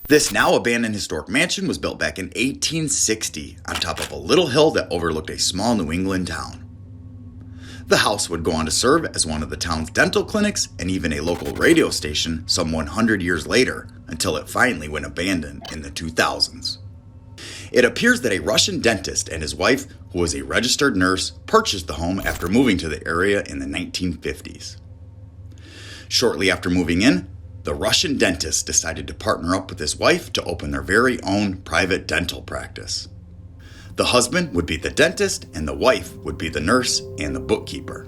This now abandoned historic mansion was built back in 1860 on top of a little hill that overlooked a small New England town. The house would go on to serve as one of the town's dental clinics and even a local radio station some 100 years later, until it finally went abandoned in the 2000s. It appears that a Russian dentist and his wife, who was a registered nurse, purchased the home after moving to the area in the 1950s. Shortly after moving in, the Russian dentist decided to partner up with his wife to open their very own private dental practice. The husband would be the dentist, and the wife would be the nurse and the bookkeeper.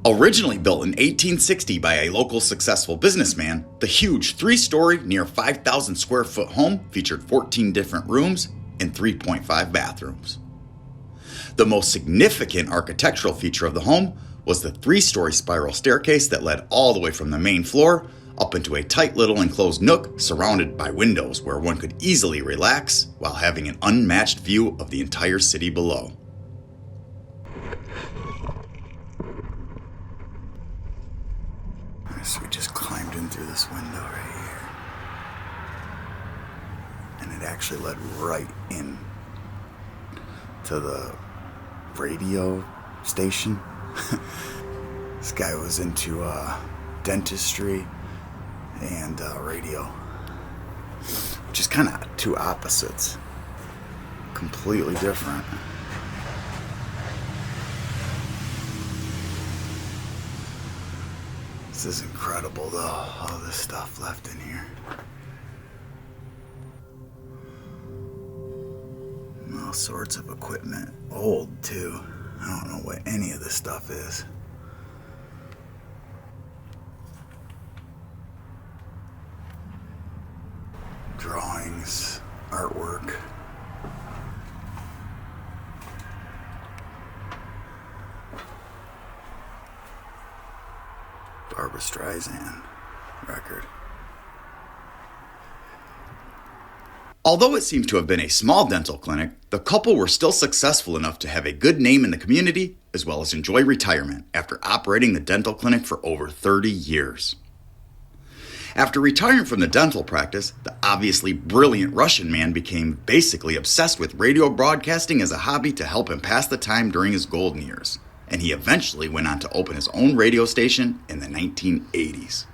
Originally built in 1860 by a local successful businessman, the huge 3-story, near 5,000 square foot home featured 14 different rooms and 3.5 bathrooms. The most significant architectural feature of the home was the 3-story spiral staircase that led all the way from the main floor up into a tight little enclosed nook surrounded by windows where one could easily relax while having an unmatched view of the entire city below. So we just climbed in through this window right here. And it actually led right in to the radio station. This guy was into dentistry and radio, which is kind of two opposites, completely different. This is incredible though, all this stuff left in here. All sorts of equipment, old too. I don't know what any of this stuff is. Drawings, artwork. Barbra Streisand record. Although it seems to have been a small dental clinic, the couple were still successful enough to have a good name in the community as well as enjoy retirement after operating the dental clinic for over 30 years. After retiring from the dental practice, the obviously brilliant Russian man became basically obsessed with radio broadcasting as a hobby to help him pass the time during his golden years, and he eventually went on to open his own radio station in the 1980s.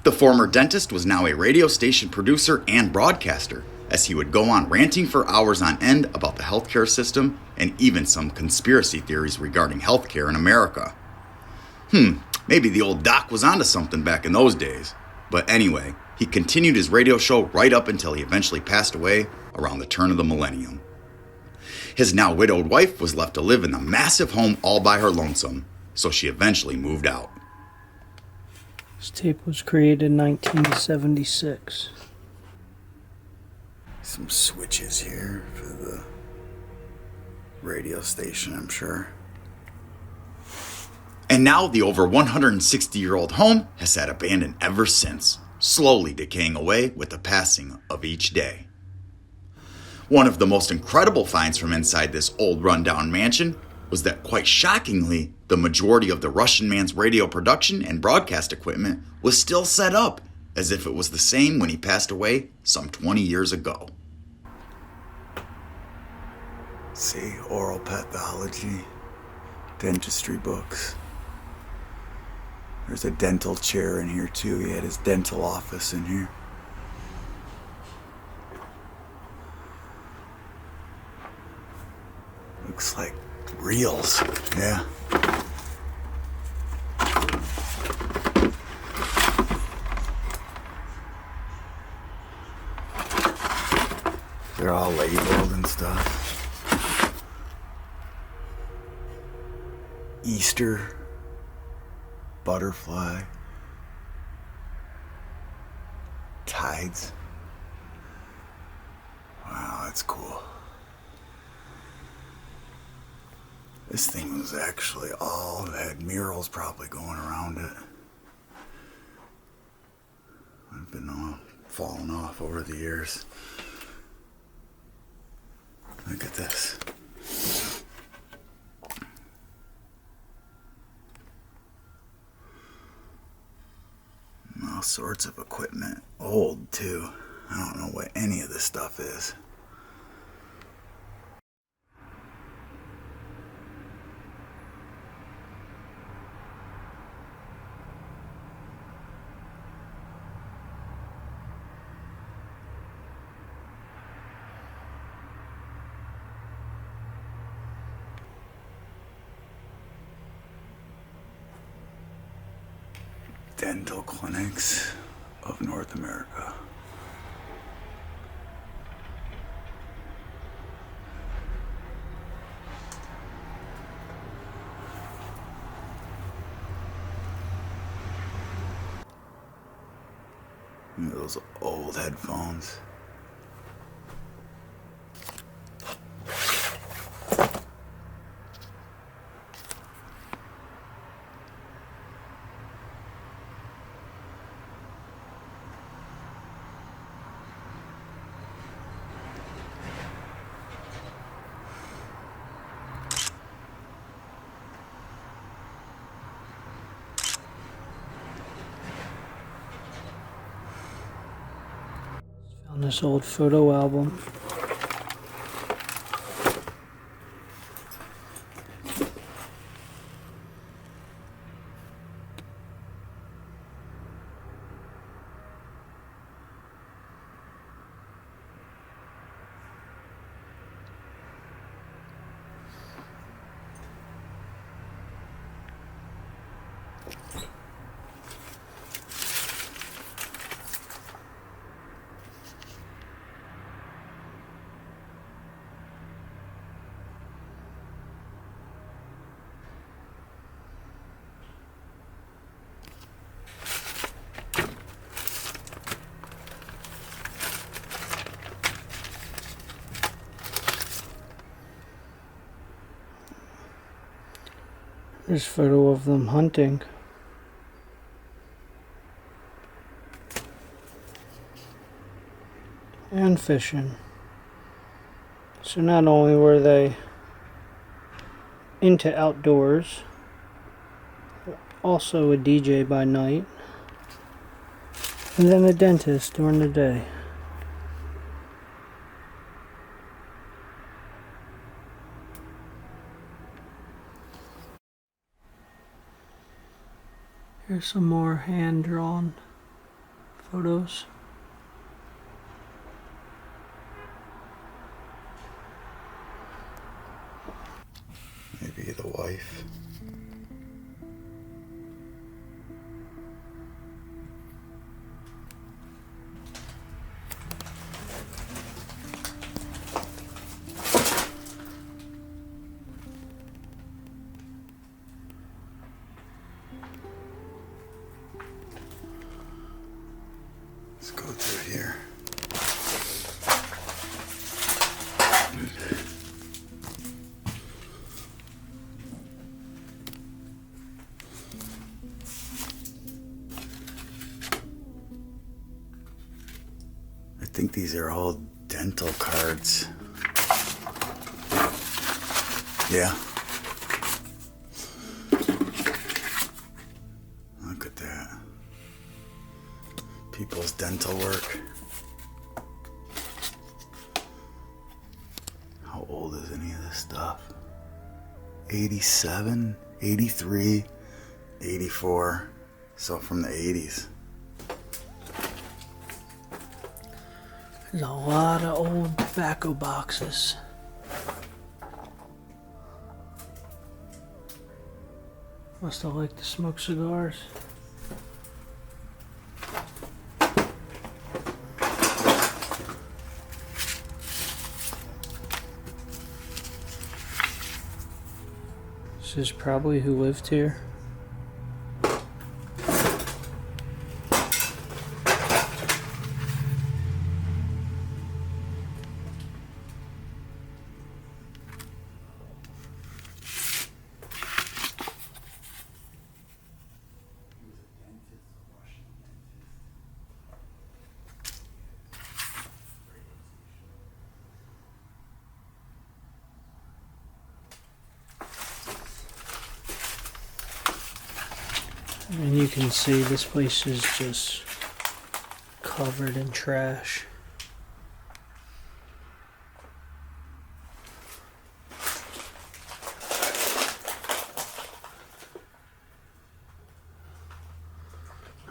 The former dentist was now a radio station producer and broadcaster, as he would go on ranting for hours on end about the healthcare system and even some conspiracy theories regarding healthcare in America. Maybe the old doc was onto something back in those days. But anyway, he continued his radio show right up until he eventually passed away around the turn of the millennium. His now widowed wife was left to live in the massive home all by her lonesome, so she eventually moved out. This tape was created in 1976. Some switches here for the radio station, I'm sure. And now the over 160-year-old home has sat abandoned ever since, slowly decaying away with the passing of each day. One of the most incredible finds from inside this old rundown mansion was that, quite shockingly, the majority of the Russian man's radio production and broadcast equipment was still set up as if it was the same when he passed away some 20 years ago. See, oral pathology, dentistry books. There's a dental chair in here too. He had his dental office in here. Looks like reels, yeah. They're all labeled and stuff. Easter, butterfly, tides. Wow, that's cool. This thing was actually all had murals probably going around it. I've been all falling off over the years. Look at this. All sorts of equipment. Old, too. I don't know what any of this stuff is. Dental clinics of North America. Look at those old headphones. Found this old photo album. There's a photo of them hunting. And fishing. So not only were they into outdoors, also a DJ by night, and then a dentist during the day. Here's some more hand-drawn photos. Maybe the wife. Let's go through here. I think these are all dental cards. Yeah. Look at that. People's dental work. How old is any of this stuff? 87, 83, 84. So from the 80s. There's a lot of old tobacco boxes. Must have liked to smoke cigars. This is probably who lived here. And you can see this place is just covered in trash.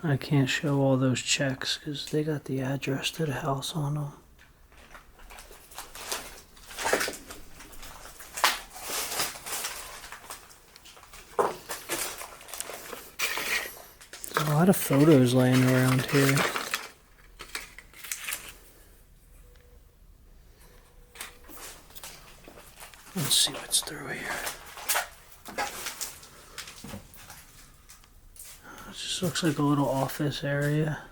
I can't show all those checks because they got the address to the house on them. There's a lot of photos laying around here. Let's see what's through here. It just looks like a little office area.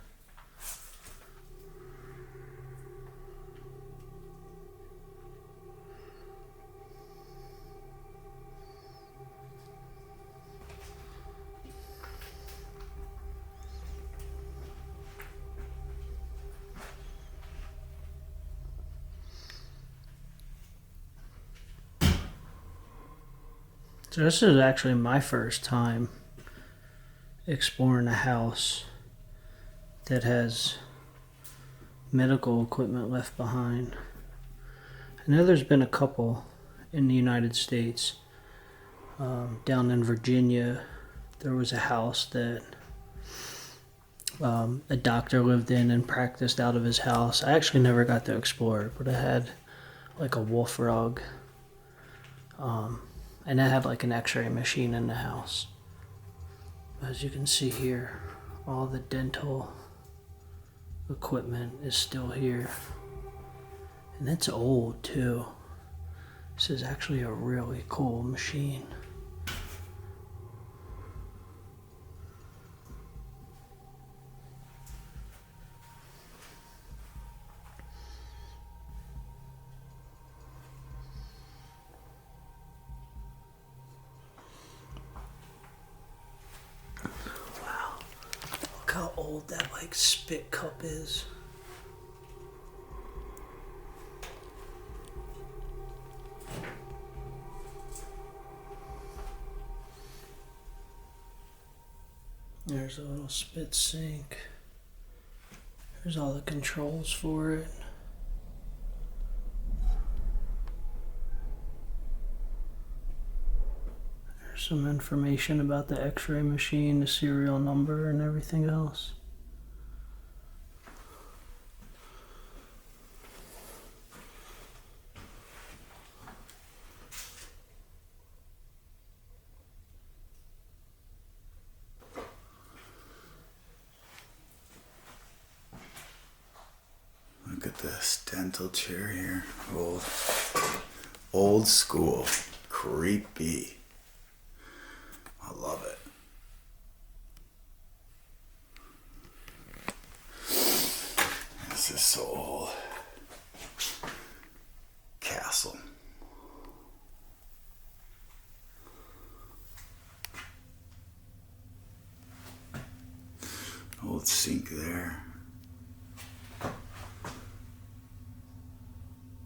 So this is actually my first time exploring a house that has medical equipment left behind. I know there's been a couple in the United States. Down in Virginia, there was a house that a doctor lived in and practiced out of his house. I actually never got to explore it, but it had like a wolf rug. And it had like an x-ray machine in the house. As you can see here, all the dental equipment is still here. And it's old too. This is actually a really cool machine. Look how old that like spit cup is. There's a little spit sink. There's all the controls for it. There's some information about the x-ray machine, the serial number, and everything else. Look at this dental chair here. Old school. Creepy. I love it. This is so old. Castle. Old sink there.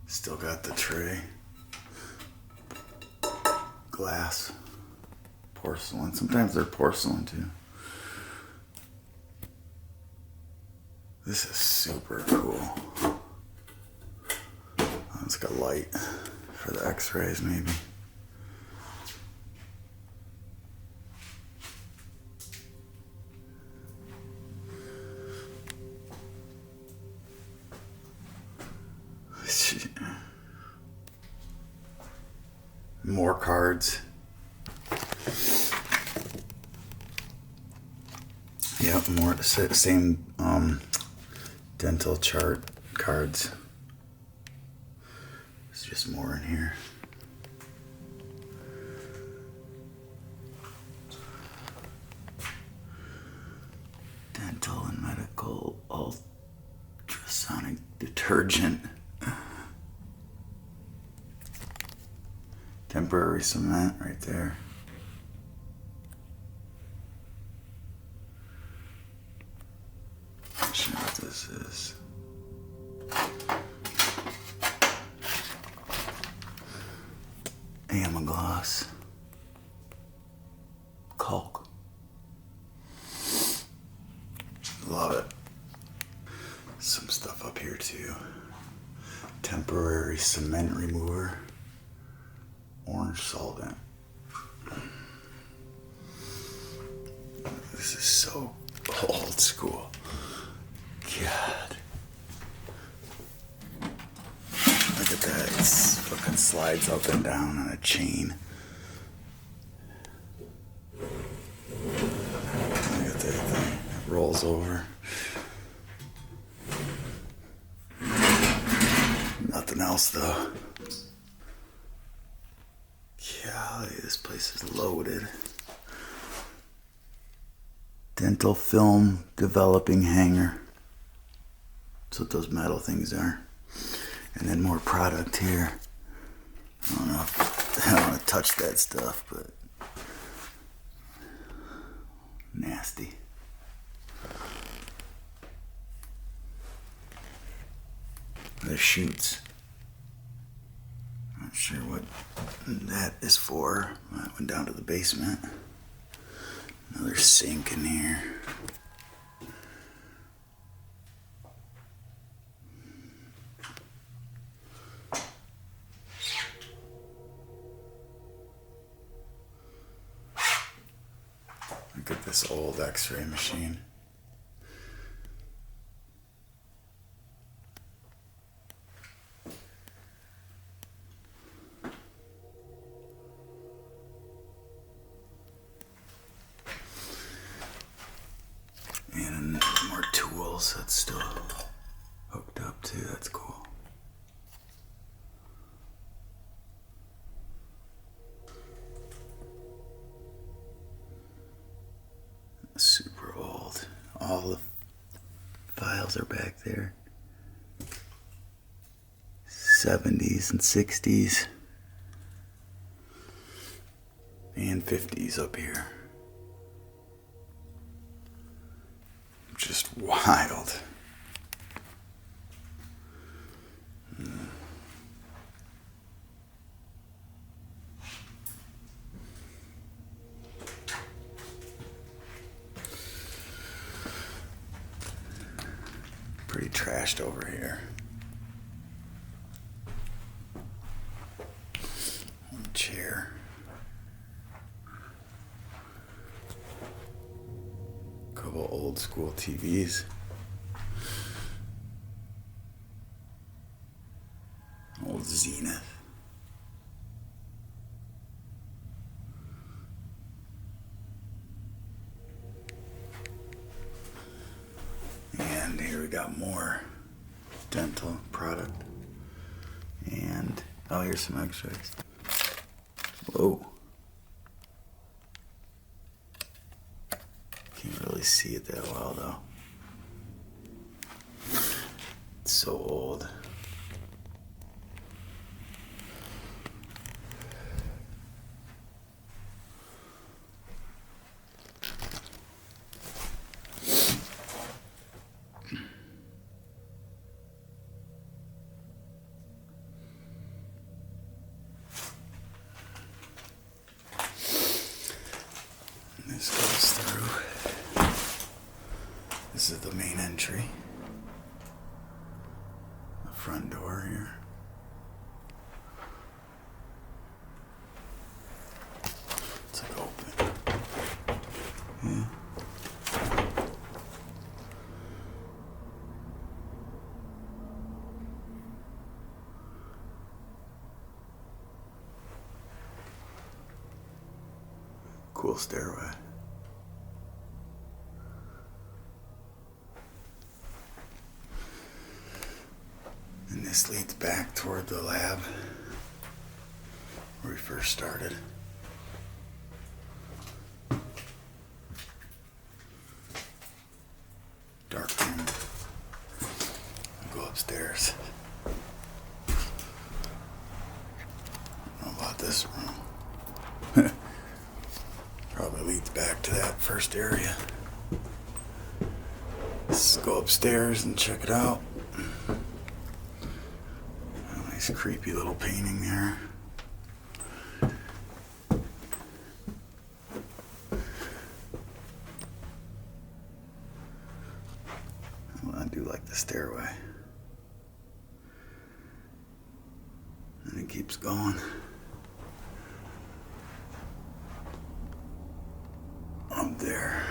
Still got the tray. Glass. Porcelain. Sometimes they're porcelain too. This is super cool. Oh, it's got a light for the x-rays maybe. More cards. Yep, more the same dental chart cards. There's just more in here. Dental and medical ultrasonic detergent. Temporary cement right there. Not sure what this is. Amagloss. Caulk. Love it. Some stuff up here too. Temporary cement remover. Orange solvent. This is so old school. God. Look at that. It fucking slides up and down on a chain. Look at that thing. It rolls over. Nothing else though. Golly, this place is loaded. Dental film developing hanger. That's what those metal things are. And then more product here. I don't know if I don't want to touch that stuff, but nasty. The chutes. Not sure what that is for. That went down to the basement. Another sink in here. Look at this old x-ray machine. And more tools. That's still hooked up too. That's cool. Super old. All the files are back there. 70s and 60s. And 50s up here. Just wild. Pretty trashed over here. Chair. Couple old school TVs. Old Zenith. And here we got more dental product. And, oh, here's some x-rays. Whoa. Can't really see it that well though. It's so old. This goes through. This is the main entry. The front door here. It's like open. Yeah. Cool stairway. And this leads back toward the lab where we first started. Dark room. Go upstairs. I don't know about this room. Probably leads back to that first area. Let's go upstairs and check it out. Nice creepy little painting there. do like the stairway. And it keeps going. Up there.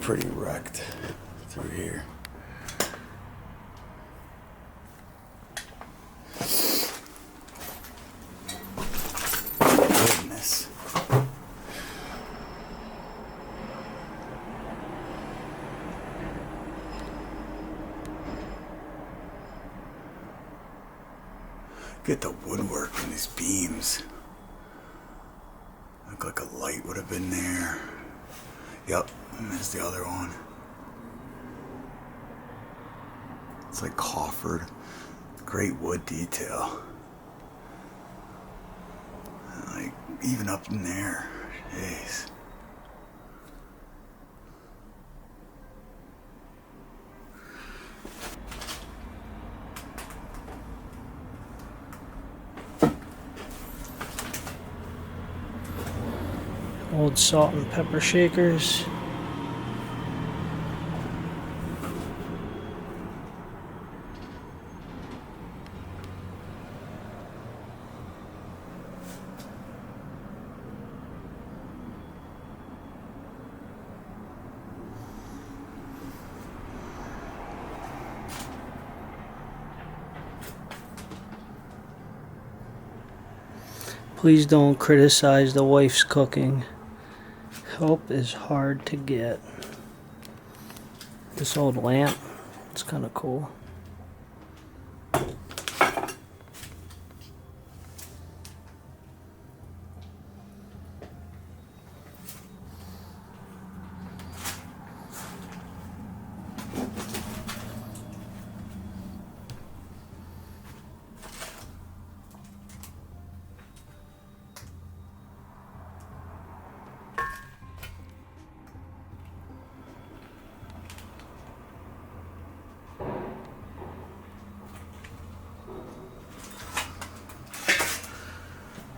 Pretty wrecked through here. Goodness. Get the woodwork in these beams. Look like a light would have been there. Yep, and there's the other one. It's like coffered. Great wood detail. Like, even up in there. Jeez. Old salt and pepper shakers. Please don't criticize the wife's cooking. Help is hard to get. This old lamp, it's kind of cool.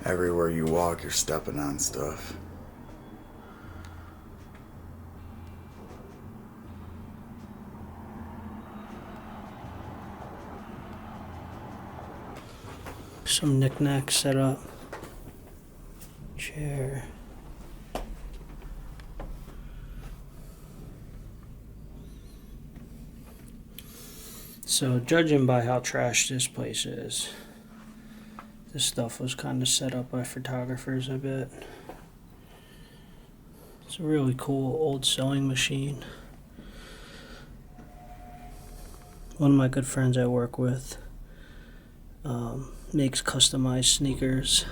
Everywhere you walk, you're stepping on stuff. Some knickknacks set up. Chair. So, judging by how trashed this place is, this stuff was kind of set up by photographers, I bet. It's a really cool old sewing machine. One of my good friends I work with makes customized sneakers.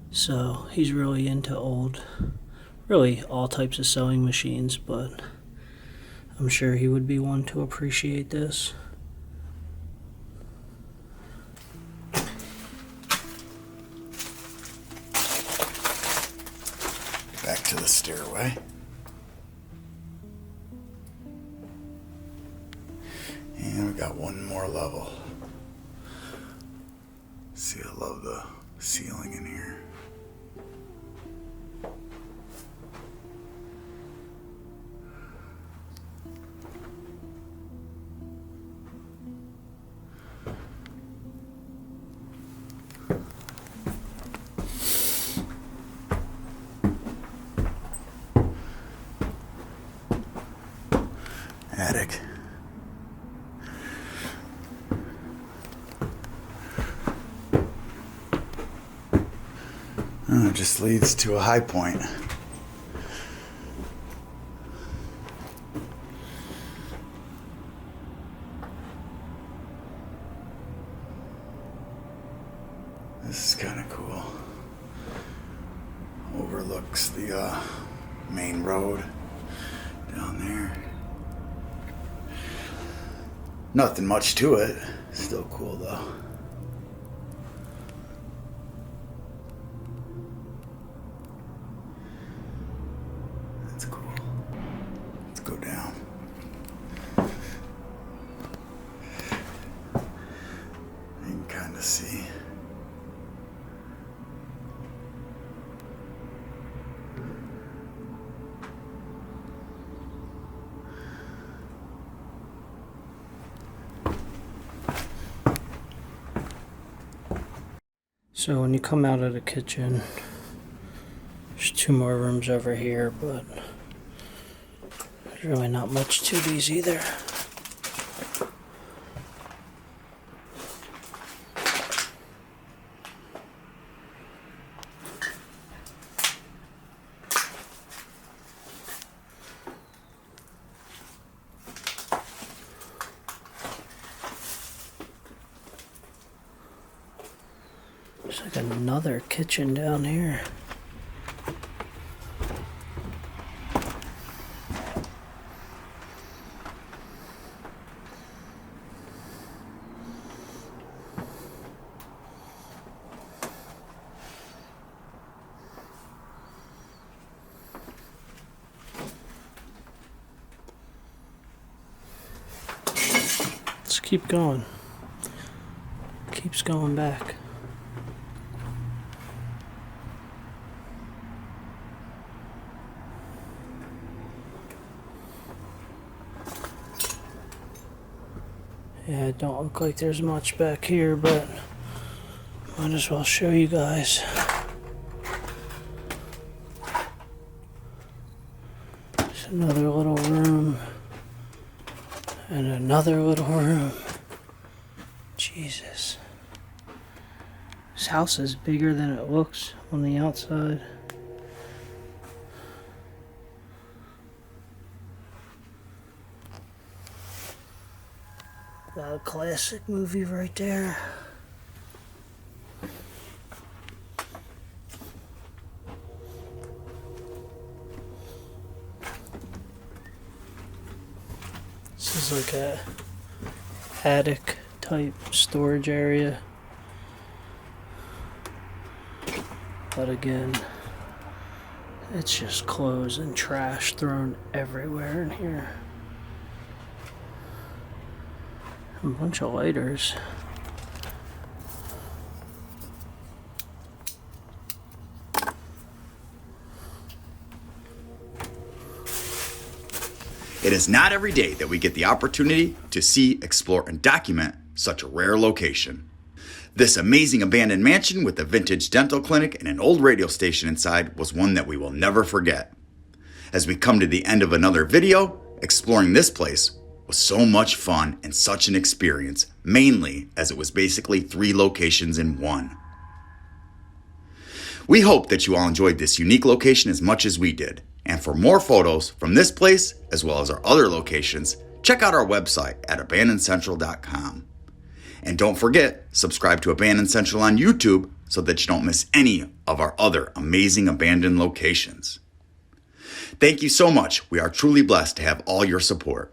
So he's really into really all types of sewing machines, but I'm sure he would be one to appreciate this. Back to the stairway. And we got one more level. See, I love the ceiling in here. Attic. Oh, it just leads to a high point. This is kind of cool. Overlooks the main road down there. Nothing much to it. Still cool though. That's cool. Let's go down. You can kind of see. So when you come out of the kitchen, there's 2 more rooms over here, but there's really not much to these either. There's like another kitchen down here. Let's keep going. Keeps going back. Yeah, it don't look like there's much back here, but might as well show you guys. There's another little room and another little room. Jesus. This house is bigger than it looks on the outside. Got a classic movie right there. This is like a attic type storage area. But again, it's just clothes and trash thrown everywhere in here. A bunch of lighters. It is not every day that we get the opportunity to see, explore, and document such a rare location. This amazing abandoned mansion with a vintage dental clinic and an old radio station inside was one that we will never forget. As we come to the end of another video, exploring this place was so much fun and such an experience, mainly as it was basically 3 locations in one. We hope that you all enjoyed this unique location as much as we did. And for more photos from this place, as well as our other locations, check out our website at abandonedcentral.com. And don't forget, subscribe to Abandoned Central on YouTube so that you don't miss any of our other amazing abandoned locations. Thank you so much. We are truly blessed to have all your support.